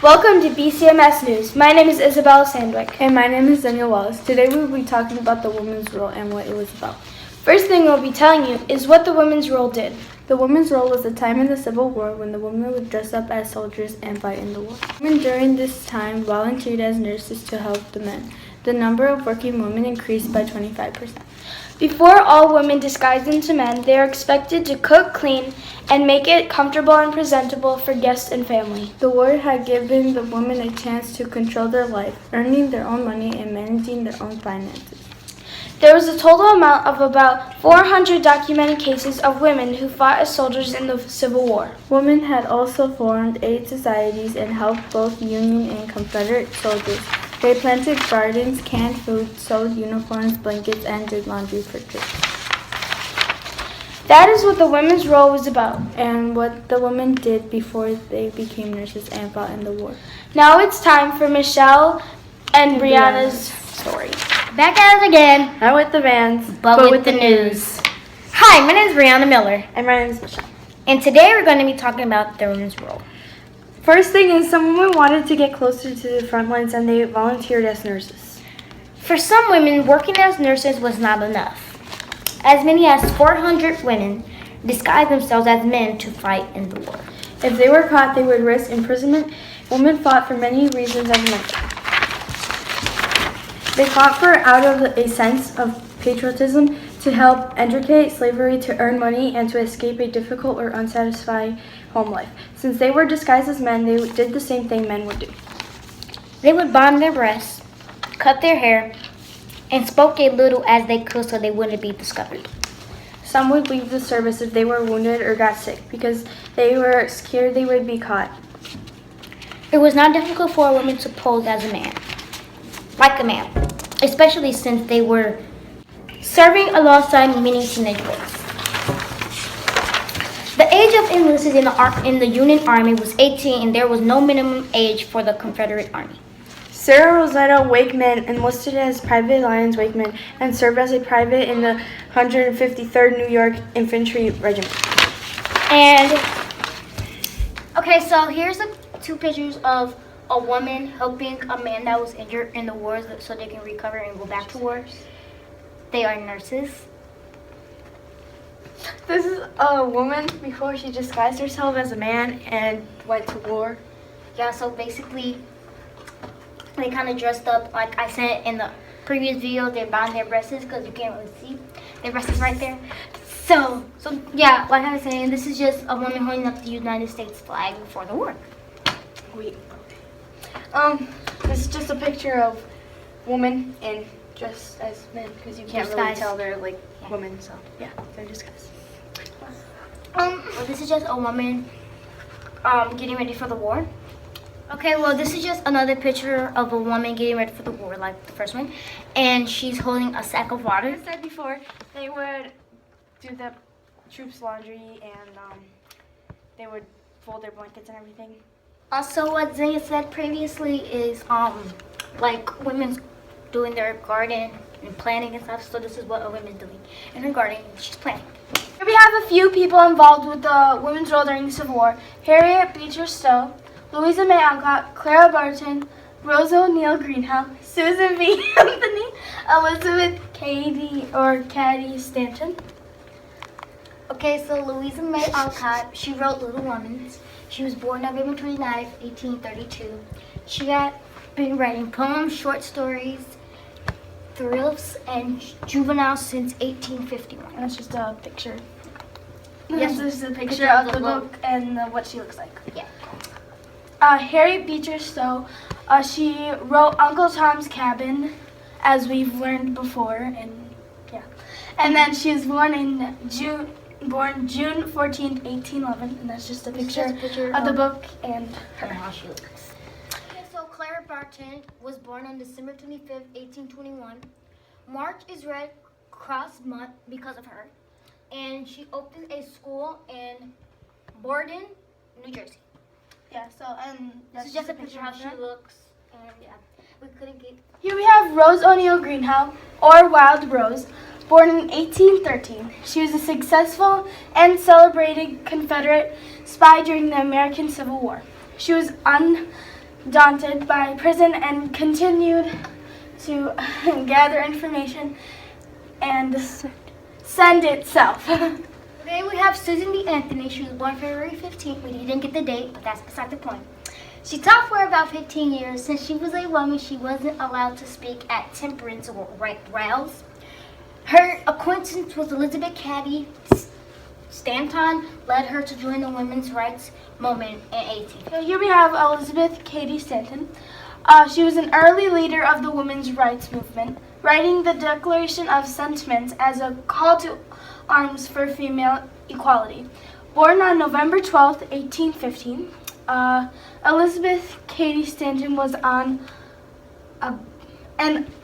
Welcome to BCMS News. My name is Isabella Sandwick. And my name is Daniel Wallace. Today we will be talking about the women's role and what it was about. First thing we'll be telling you is what the women's role did. The women's role was a time in the Civil War when the women would dress up as soldiers and fight in the war. Women during this time volunteered as nurses to help the men. The number of working women increased by 25%. Before, all women disguised into men, they are expected to cook, clean, and make it comfortable and presentable for guests and family. The war had given the women a chance to control their life, earning their own money and managing their own finances. There was a total amount of about 400 documented cases of women who fought as soldiers in the Civil War. Women had also formed aid societies and helped both Union and Confederate soldiers. They planted gardens, canned food, sewed uniforms, blankets, and did laundry for troops. That is what the women's role was about. And what the women did before they became nurses and fought in the war. Now it's time for Michelle and Brianna's story. Back at it again, Not with the vans, but with the news. Hi, my name is Brianna Miller, And my name is Michelle. and today we're going to be talking about the women's role. First thing is, some women wanted to get closer to the front lines and they volunteered as nurses. For some women, working as nurses was not enough. As many as 400 women disguised themselves as men to fight in the war. If they were caught, they would risk imprisonment. Women fought for many reasons, as mentioned. They fought out of a sense of patriotism, to help eradicate slavery, to earn money, and to escape a difficult or unsatisfying home life. Since they were disguised as men, they did the same thing men would do. They would bind their breasts, cut their hair, and spoke a little as they could so they wouldn't be discovered. Some would leave the service if they were wounded or got sick because they were scared they would be caught. It was not difficult for a woman to pose as a man, like a man, especially since they were serving alongside many teenage boys. The age of enlisted in the Union Army was 18, and there was no minimum age for the Confederate Army. Sarah Rosetta Wakeman enlisted as Private Lyons Wakeman and served as a private in the 153rd New York Infantry Regiment. And okay, so here's the two pictures of a woman helping a man that was injured in the wars so they can recover and go back to war. They are nurses. This is a woman before she disguised herself as a man and went to war. Yeah, so basically they kind of dressed up like I said in the previous video. They bound their breasts because you can't really see their breasts right there. So yeah, like I was saying, this is just a woman holding up the United States flag before the war. Wait. This is just a picture of women in dressed as men because you can't really Disguise. tell they're like women. So yeah, they're disguised. Well, this is just a woman getting ready for the war. Okay, well, this is just another picture of a woman getting ready for the war, like the first one. And she's holding a sack of water. As I said before, they would do the troops' laundry and they would fold their blankets and everything. Also, what Zaya said previously is, like, women's doing their garden and planting and stuff. So this is what a woman's doing in her garden. She's planting. Here we have a few people involved with the women's role during the Civil War. Harriet Beecher Stowe, Louisa May Alcott, Clara Barton, Rose O'Neal Greenhow, Susan B. Anthony, Elizabeth Cady Stanton. Okay, so Louisa May Alcott, she wrote Little Women. She was born November 29th, 1832. She had been writing poems, short stories, thrills, and juveniles since 1851. And that's just a picture. Yes, This is a picture of the book and what she looks like. Yeah. Harriet Beecher Stowe, she wrote Uncle Tom's Cabin, as we've learned before, and yeah. And then she was born June 14th, 1811, and that's just a picture of the book and her. And how she looks. Okay, so Clara Barton was born on December 25th, 1821. March is Red Cross Month because of her. And she opened a school in Borden, New Jersey. Yeah, so, and This is just a picture of how she looks. And yeah, we couldn't get... Here we have Rose O'Neal Greenhow, or Wild Rose, born in 1813. She was a successful and celebrated Confederate spy during the American Civil War. She was daunted by prison and continued to gather information and send itself. Today we have Susan B. Anthony. She was born February 15th. We didn't get the date, but that's beside the point. She taught for about 15 years. Since she was a woman, she wasn't allowed to speak at temperance or rallies. Her acquaintance with Elizabeth Cady Stanton led her to join the women's rights movement in 18. So here we have Elizabeth Cady Stanton. She was an early leader of the women's rights movement, writing the Declaration of Sentiments as a call to arms for female equality. Born on November 12, 1815, Elizabeth Cady Stanton was an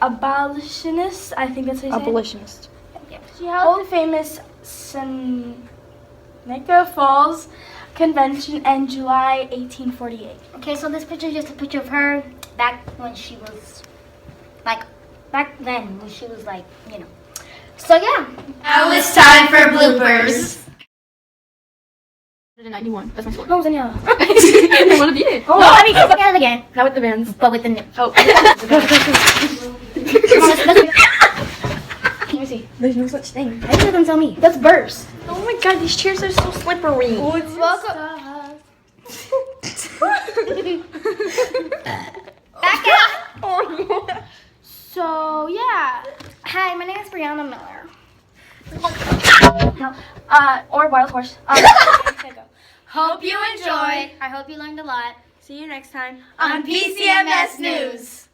abolitionist, I think that's how you say it. Abolitionist. Yeah. She held the famous Seneca Falls Convention in July 1848. Okay, so this picture is just a picture of her back when she was, back then when she was So yeah. Now it's time for bloopers. 91. That's my score. No, Daniela. I want to be it. Oh, no, I mean, look at it again, Not with the bands. but with the nip. Oh. Let me see. There's no such thing. Why did them tell me? That's burst. Oh my god, these chairs are so slippery. Welcome. Back up. So, yeah. Hi, my name is Brianna Miller. No. Or Wild Horse. Hope you enjoyed I hope you learned a lot. See you next time. on PCMS News.